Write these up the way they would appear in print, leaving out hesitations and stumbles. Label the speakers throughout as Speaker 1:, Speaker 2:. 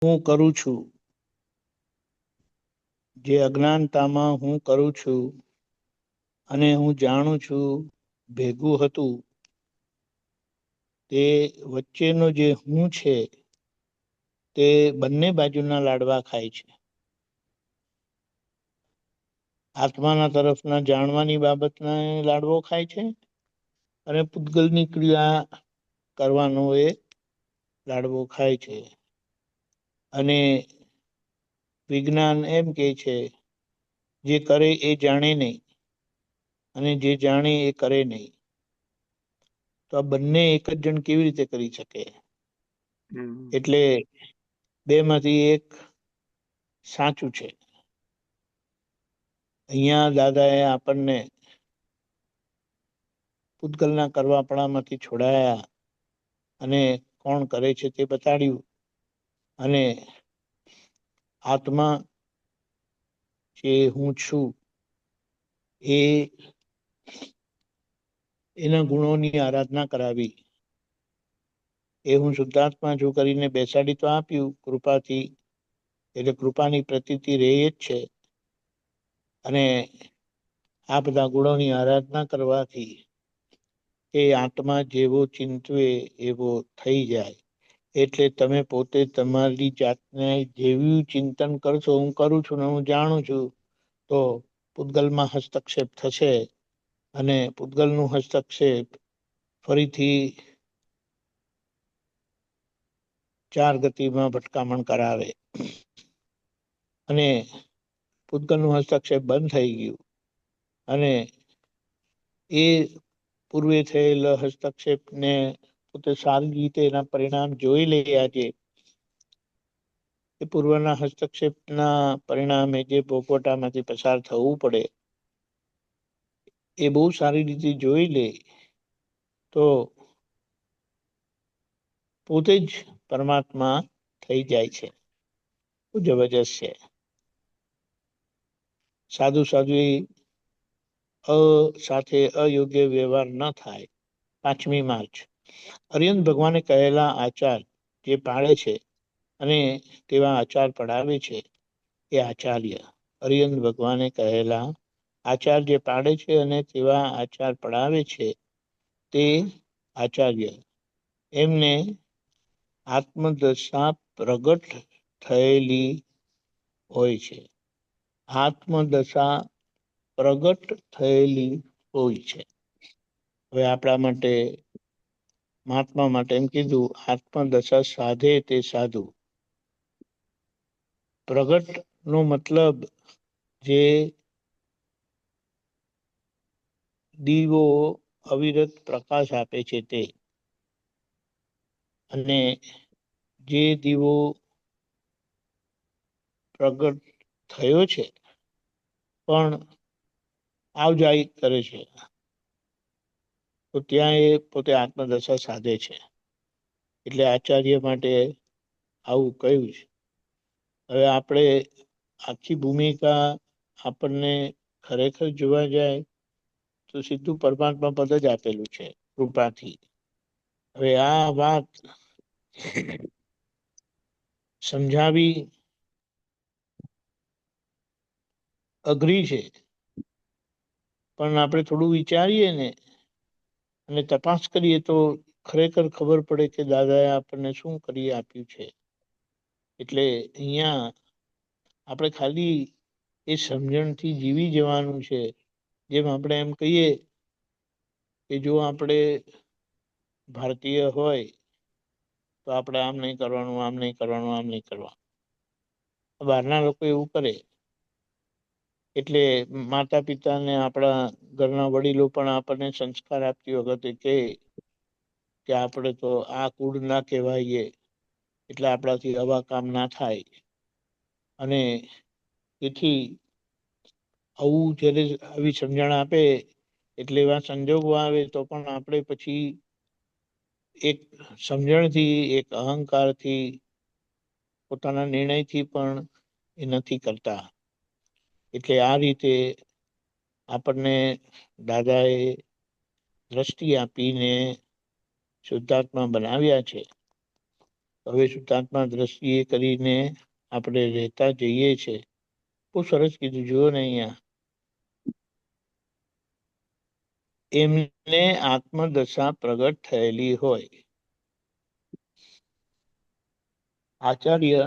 Speaker 1: હું કરું છું, જે અજ્ઞાનતામાં હું કરું છું અને હું જાણું છું ભેગું હતું, તે વચ્ચેનો જે હું છે તે બંને બાજુના લાડવા ખાય છે. આત્માના તરફના જાણવાની બાબતના લાડવો ખાય છે અને પૂતગલની ક્રિયા કરવાનો એ લાડવો ખાય છે. અને વિજ્ઞાન એમ કે છે, જે કરે એ જાણે નહીં અને જે જાણે એ કરે નહીં. તો આ બંને એક જ જણ કેવી રીતે કરી શકે? એટલે બે માંથી એક સાચું છે. અહીંયા દાદાએ આપણને પૂતગલના કરવાપણામાંથી છોડાયા અને કોણ કરે છે તે બતાડ્યું. અને આત્મા જે હું છું એ એના ગુણોની આરાધના કરાવી. એ હું શુદ્ધાત્મા છું કરીને બેસાડી તો આપ્યું કૃપાથી, એટલે કૃપાની પ્રતીતિ રહે જ છે. અને આ બધા ગુણોની આરાધના કરવાથી એ આત્મા જેવો ચિંતવે એવો થઈ જાય. એટલે તમે પોતે તમારી જાતને જેવું ચિંતન કરશો, હું કરું છું ને હું જાણું છું, તો પૂતગલમાં હસ્તક્ષેપ થશે અને પૂતગલનું હસ્તક્ષેપ ફરીથી 4 ગતિમાં ભટકામણ કરાવે અને પૂતગલનું હસ્તક્ષેપ બંધ થઈ ગયું. અને એ પૂર્વે થયેલ હસ્તક્ષેપને પોતે સારી રીતે એના પરિણામ જોઈ લઈએ. આજે એ પૂર્વના હસ્તક્ષેપના પરિણામે જે ભોગવટામાંથી પસાર થવું પડે એ બહુ સારી રીતે જોઈ લે તો પોતે જ પરમાત્મા થઈ જાય છે. બહુ જબરજસ્ત છે. સાધુ સાધ્વી સાથે અયોગ્ય વ્યવહાર ન થાય. 5મી માર્ચ અરિહંત ભગવાને કહેલા આચાર જે પાળે છે અને તેવા આચાર પડાવે છે એ આચાર્ય. અરિહંત ભગવાને કહેલા આચાર જે પાડે છે અને તેવા આચાર પડાવે છે તે આચાર્ય. એમને આત્મદશા પ્રગટ થયેલી હોય છે. આત્મદશા પ્રગટ થયેલી હોય છે. હવે આપણા માટે, મહાત્મા માટે એમ કીધું, આત્મદશા સાધે તે સાધુ. પ્રગટ નો મતલબ જે દીવો અવિરત પ્રકાશ આપે છે તે. અને જે દીવો પ્રગટ થયો છે પણ આવજાઈ કરે છે, તો ત્યાં એ પોતે આત્મદશા સાધે છે. એટલે આચાર્ય માટે આવું કહ્યું છે. હવે આપણે આખી ભૂમિકા આપણને ખરેખર જોવા જાય તો સીધું પરમાત્મા પદ જ આપેલું છે કૃપાથી. હવે આ વાત સમજાવી અઘરી છે, પણ આપણે થોડું વિચારીએ ને અને તપાસ કરીએ તો ખરેખર ખબર પડે કે દાદાએ આપણને શું કરી આપ્યું છે. એટલે અહીંયા આપણે ખાલી એ સમજણથી જીવી જવાનું છે. જેમ આપણે એમ કહીએ કે જો આપણે ભારતીય હોય તો આપણે આમ નહીં કરવાનું, આમ નહીં કરવાનું, આમ નહીં કરવાનું. બહારના લોકો એવું કરે. એટલે માતા પિતાને આપણા ઘરના વડીલો પણ આપણને સંસ્કાર આપતી વખતે કે આપણે તો આ કુળ ના કહેવાઈએ, એટલે આપણાથી આવા કામ ના થાય. અને એથી આવું જ્યારે આવી સમજણ આપે એટલે એવા સંજોગો આવે તો પણ આપણે પછી એક સમજણથી, એક અહંકારથી, પોતાના નિર્ણયથી પણ એ નથી કરતા. એટલે આ રીતે આપણને દાદાએ દ્રષ્ટિ આપીને શુદ્ધાત્મા બનાવ્યા છે. હવે શુદ્ધાત્મા દ્રષ્ટિએ કરીને આપણે રહેતા જઈએ છે. બહુ સરસ કીધું. જુઓ ને અહીંયા એમને આત્મદશા પ્રગટ થયેલી હોય. આચાર્ય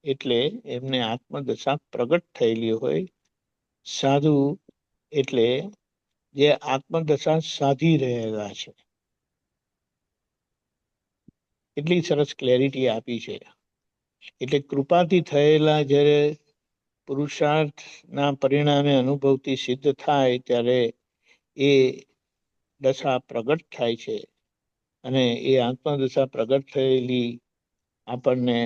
Speaker 1: એટલે એમને આત્મદશા પ્રગટ થયેલી હોય. સાધુ એટલે જે આત્મદશા સાધી રહેલા છે. એટલી સરસ ક્લેરિટી આપી છે. એટલે કૃપાથી થયેલા જ્યારે પુરુષાર્થના પરિણામે અનુભવથી સિદ્ધ થાય ત્યારે એ દશા પ્રગટ થાય છે. અને એ આત્મદશા પ્રગટ થયેલી આપણને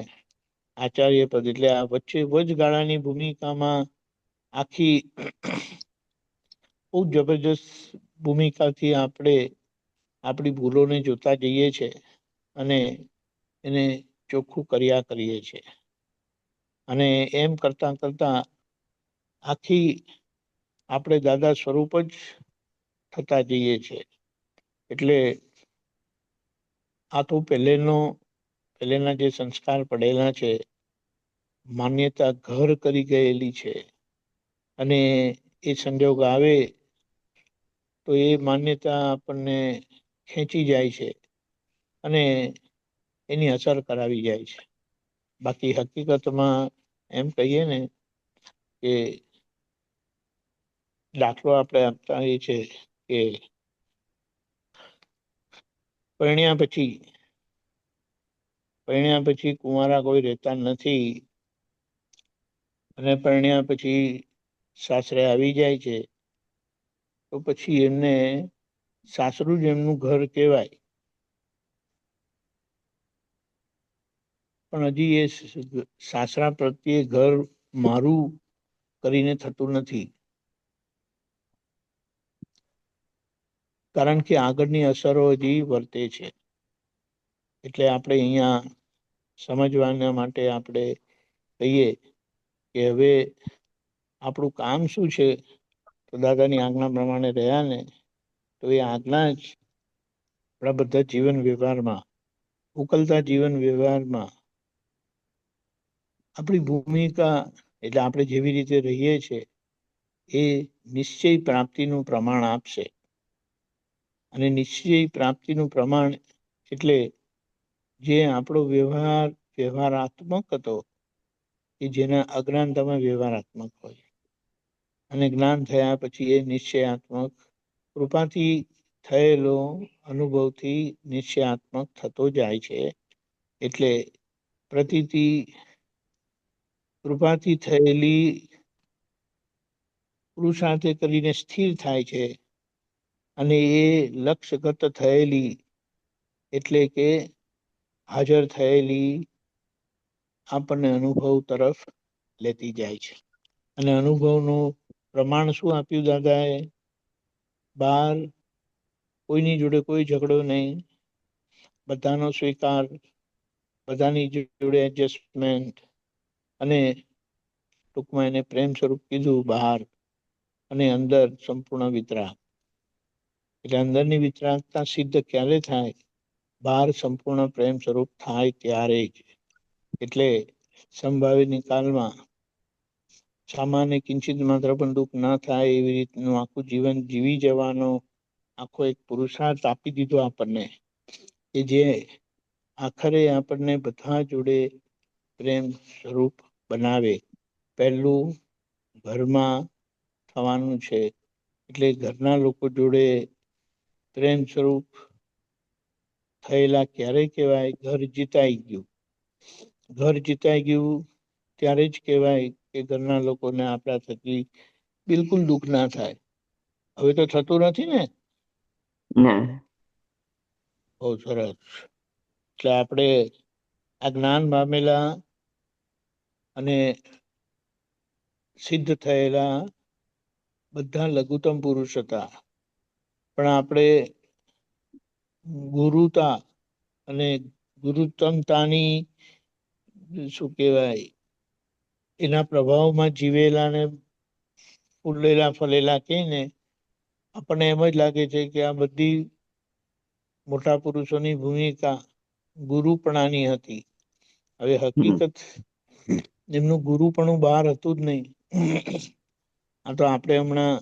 Speaker 1: આચાર્ય પદ એટલે આ વચ્ચે વચગાળાની ભૂમિકામાં આખી બહુ જબરજસ્ત ભૂમિકાથી આપણે આપણી ભૂલોને જોતા જઈએ છે અને એને ચોખ્ખું કર્યા કરીએ છીએ. અને એમ કરતા કરતા આખી આપણે દાદા સ્વરૂપ જ થતા જઈએ છે. એટલે આ તો પહેલેના જે સંસ્કાર પડેલા છે, માન્યતા ઘર કરી ગયેલી છે. અને એ સંજોગ આવે તો એ માન્યતા આપણને ખેંચી જાય છે અને એની અસર કરાવી જાય છે. બાકી હકીકતમાં એમ કહીએ ને કે દાખલો આપણે આપતા એ છે કે પરણ્યા પછી કુંવારા કોઈ રહેતા નથી અને પરણ્યા પછી સાસરે આવી જાય છે તો પછી એમને સાસરું જ એમનું ઘર કહેવાય. પણ હજી એ સાસરા પ્રત્યે ઘર મારું કરીને થતું નથી. કારણ કે આગળની અસરો હજી વર્તે છે. એટલે આપણે અહીંયા સમજવાના માટે આપણે કહીએ કે હવે આપણું કામ શું છે, તો દાદાની આજ્ઞા પ્રમાણે રહ્યા ને તો એ આજ્ઞા જ આપણા બધા જીવન વ્યવહારમાં ઉકલતા જીવન વ્યવહારમાં આપણી ભૂમિકા એટલે આપણે જેવી રીતે રહીએ છીએ એ નિશ્ચય પ્રાપ્તિનું પ્રમાણ આપશે. અને નિશ્ચય પ્રાપ્તિનું પ્રમાણ એટલે જે આપણો વ્યવહારાત્મક હતો એ જેના અજ્ઞાનતામાં વ્યવહારાત્મક હોય અને જ્ઞાન થયા પછી એ નિશ્ચયાત્મક કૃપાથી થયેલો અનુભવથી નિશ્ચયાત્મક થતો જાય છે. એટલે પ્રતીતિ કૃપાથી થયેલી પુરુષાર્થે કરીને સ્થિર થાય છે અને એ લક્ષ્યગત થયેલી એટલે કે હાજર થયેલી આપણને અનુભવ તરફ લેતી જાય છે. અને અનુભવનું પ્રમાણ શું આપ્યું દાદાએ? બાર કોઈની જોડે કોઈ ઝઘડો નહીં, બધાનો સ્વીકાર, બધાની જોડે એડજસ્ટમેન્ટ અને ટૂંકમાં એને પ્રેમ સ્વરૂપ કીધું બહાર અને અંદર સંપૂર્ણ વિતરાગ. એટલે અંદરની વિતરાગતા સિદ્ધ ક્યારે થાય? બહાર સંપૂર્ણ પ્રેમ સ્વરૂપ થાય ત્યારે જ. એટલે સંભાવિત નિકાલમાં સામાન્ય કિંચિત માત્ર પણ દુઃખ ના થાય એવી રીતનું આખું જીવન જીવી જવાનો આખો એક પુરુષાર્થ આપી દીધો આપણને કે જે આખરે આપણને બધા જોડે પ્રેમ સ્વરૂપ બનાવે. પહેલું ઘરમાં થવાનું છે એટલે ઘરના લોકો જોડે પ્રેમ સ્વરૂપ થયેલા ક્યારે કહેવાય? ઘર જીતાઈ ગયું. ઘર જીતાઈ ગયું ત્યારે જ કહેવાય કે ઘરના લોકોને આપણા થકી બિલકુલ દુઃખ ના થાય. હવે તો થતું નથી ને?
Speaker 2: ના.
Speaker 1: બહુ સરસ. એટલે આપણે આ જ્ઞાન પામેલા અને સિદ્ધ થયેલા બધા લઘુત્તમ પુરુષ હતા. પણ આપણે ગુરુતા અને ગુરુત્તમતાની શું કહેવાય એના પ્રભાવમાં જીવેલા ને ફૂલેલા ફલેલા કઈ ને આપણને એમ જ લાગે છે કે આ બધી મોટા પુરુષોની ભૂમિકા ગુરુપણાની હતી. હવે હકીકત એમનું ગુરુ પણ બહાર હતું જ નહીં. આ તો આપણે હમણાં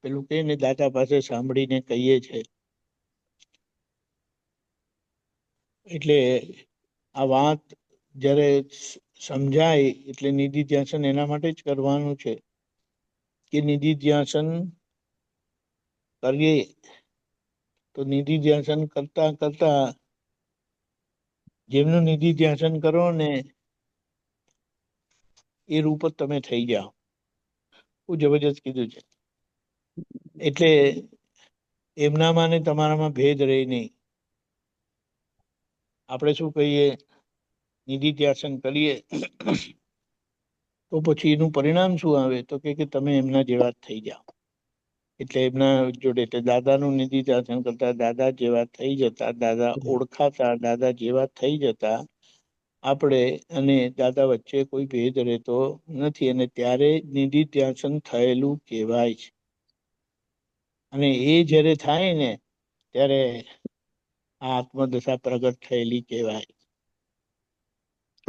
Speaker 1: પેલું કે ને દાદા પાસે સાંભળીને કહીએ છે. એટલે આ વાત જ્યારે સમજાય એટલે નિધિ ધ્યાસન એના માટે જ કરવાનું છે કે નિધિ ધ્યાસન કરીએ તો નિધિ ધ્યાસન કરતા કરતા જેમનું નિધિ ધ્યાસન કરો ને એ રૂપ જ તમે થઈ જાઓ. બહુ જબરજસ્ત કીધું છે. એટલે એમનામાં ને તમારામાં ભેદ રહે નહીં. આપણે શું કહીએ, નિધિ ધ્યાસન કરીએ તો પછી એનું પરિણામ શું આવે તો કે તમે એમના જેવા જ થઈ જાઓ. એટલે એમના જોડે એટલે દાદાનું નિધિ ધ્યાસન કરતા દાદા જેવા થઈ જતા, દાદા ઓળખાતા, દાદા જેવા થઈ જતા આપણે અને દાદા વચ્ચે કોઈ ભેદ રહેતો નથી. અને ત્યારે નિધિ ધ્યાસન થયેલું કહેવાય છે. અને એ જ્યારે થાય ને ત્યારે આ આત્મદશા પ્રગટ થયેલી કહેવાય.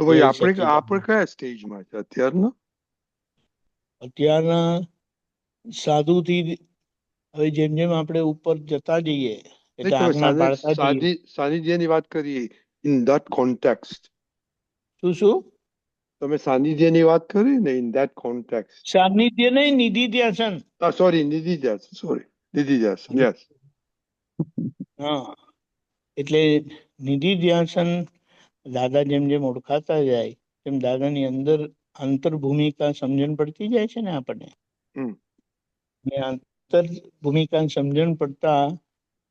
Speaker 2: તો
Speaker 1: જય
Speaker 2: ભાઈ આપણે
Speaker 1: સચ્ચિદાનંદ.
Speaker 2: કયા સ્ટેજમાં છે અત્યારના?
Speaker 1: અત્યારના સાધુથી હવે જેમ જેમ આપણે ઉપર જતા જઈએ એટલે
Speaker 2: તમે
Speaker 1: આજ્ઞા પાડતા જઈએ.
Speaker 2: સાનિધ્યની વાત કરીએ ઇન ધેટ કોન્ટેક્સ્ટ.
Speaker 1: શું શું?
Speaker 2: તમે સાનિધ્યની વાત કરી ને ઇન ધેટ કોન્ટેક્સ્ટ.
Speaker 1: સાનિધ્ય નહીં, નિધિ ધ્યાસન.
Speaker 2: સોરી, નિધિ ધ્યાસન, યસ.
Speaker 1: હા, એટલે નિધિ ધ્યાસન દાદા જેમ જેમ ઓળખાતા જાય તેમ દાદાની અંદર અંતર ભૂમિકા સમજણ પડતી જાય છે ને આપણને. ને અંતર ભૂમિકા સમજણ પડતા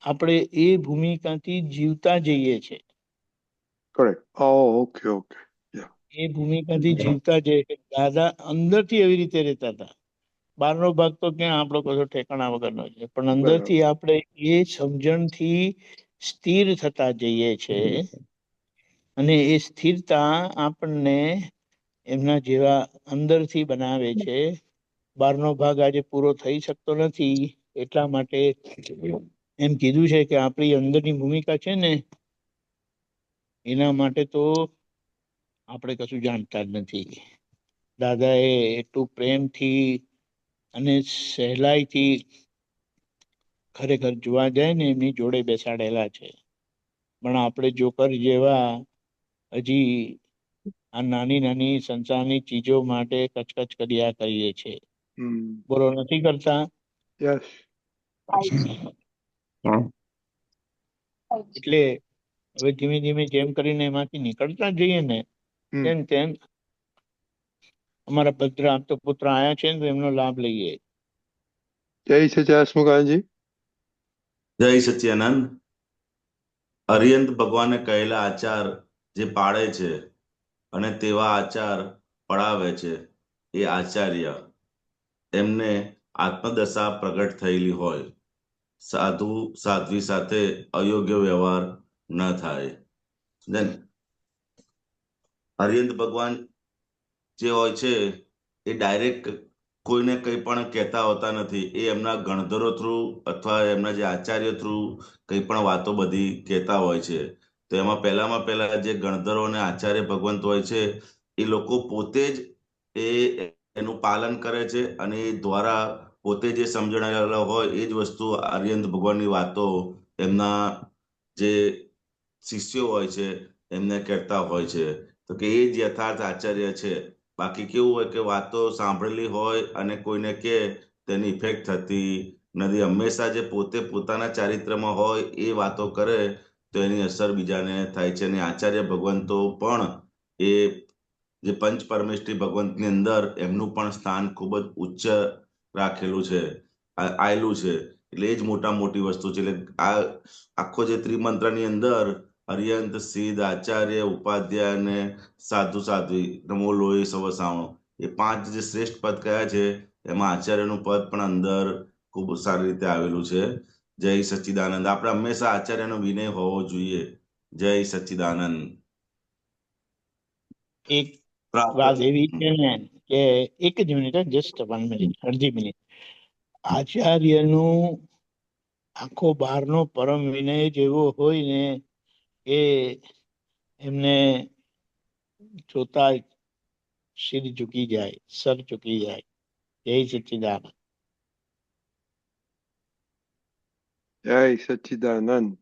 Speaker 1: આપણે એ ભૂમિકાથી જીવતા જઈએ છે.
Speaker 2: કરેક્ટ. Okay okay.
Speaker 1: એ ભૂમિકાથી જીવતા જઈએ. દાદા અંદરથી એવી રીતે રહેતા હતા. બહારનો ભાગ તો ક્યાં આપણો કશો ઠેકાણા વગરનો છે, પણ અંદરથી આપણે એ સમજણથી સ્થિર થતા જઈએ છે. અને એ સ્થિરતા આપણને એમના જેવા અંદરથી બનાવે છે. બહારનો ભાગ આજે પૂરો થઈ શકતો નથી. એટલા માટે એમ કીધું છે કે આપણી અંદરની ભૂમિકા છે ને એના માટે તો આપણે કશું જાણતા જ નથી. દાદા એ એટલું પ્રેમથી અને સહેલાઈથી ખરેખર જોવા જાય ને એમની જોડે બેસાડેલા છે. પણ આપણે જોકર જેવા હજી આ નાની નાની સંસારની ચીજો માટે કચકચ કર્યા કરીએ છે. બોલો, નથી કરતા? એટલે હવે ધીમે ધીમે જેમ કરીને એમાંથી નીકળતા જઈએ ને તેમ તેમ અમારા ભદ્ર આપ તો પુત્ર આયા છે ને તો એમનો લાભ લઈએ.
Speaker 2: જય સચ્ચિદાનંદ.
Speaker 3: જય સચ્ચિદાનંદ. અરિહંત ભગવાને કહેલા આચાર જે પાળે છે અને તેવા આચાર પડાવે છે એ આચાર્ય, એમને આત્મદશા પ્રગટ થયેલી હોય. સાધુ સાધ્વી સાથે અયોગ્ય વ્યવહાર ન થાય. અરિહંત ભગવાન જે હોય છે એ ડાયરેક્ટ કોઈને કંઈ પણ કહેતા હોતા નથી. એ એમના ગણધરો થ્રુ અથવા એમના જે આચાર્ય થ્રુ કંઈ પણ વાતો બધી કહેતા હોય છે. તો એમાં પહેલા જે ગણધરો અને આચાર્ય ભગવંત હોય છે એ લોકો પોતે જ એનું પાલન કરે છે અને એ દ્વારા પોતે જે સમજણાયેલા હોય એ જ વસ્તુ અરિહંત ભગવાનની વાતો એમના જે શિષ્યો હોય છે એમને કહેતા હોય છે. તો કે એ જ યથાર્થ આચાર્ય છે. બાકી કેવું હોય કે વાતો સાંભળેલી હોય અને કોઈને કે તેની ઇફેક્ટ થતી નથી. હંમેશા જે પોતે પોતાના ચારિત્રમાં હોય એ વાતો કરે તો એની અસર બીજાને થાય છે. અને આચાર્ય ભગવંતો પણ એ જે પંચ પરમેષ્ઠી ભગવંતની અંદર એમનું પણ સ્થાન ખૂબ જ ઉચ્ચ રાખેલું છે, આયેલું છે. એટલે એ જ મોટી વસ્તુ છે. એટલે આ આખો જે ત્રિમંત્રની અંદર અરિહંત, સિદ્ધ, આચાર્ય, ઉપાધ્યાય અને સાધુ સાધ્વી, નમો લોહી સવ સાવણો, એ 5 જે શ્રેષ્ઠ પદ કયા છે એમાં આચાર્યનું પદ પણ અંદર ખૂબ સારી રીતે આવેલું છે. જય સચ્ચિદાનંદ. આપણે હંમેશા આચાર્યનો વિનય હોવો જોઈએ. જય સચ્ચિદાનંદ.
Speaker 1: એક વાત એવી છે ને કે એક જ મિનિટ, જસ્ટ 1 મિનિટ, અડધી મિનિટ. આચાર્યનું આખો બહારનો પરમ વિનય જેવો હોય ને એ એમને જોતા જ શિર ઝૂકી જાય, સર ઝૂકી જાય. જય સચ્ચિદાનંદ.
Speaker 2: જય સચ્ચિદાનંદ.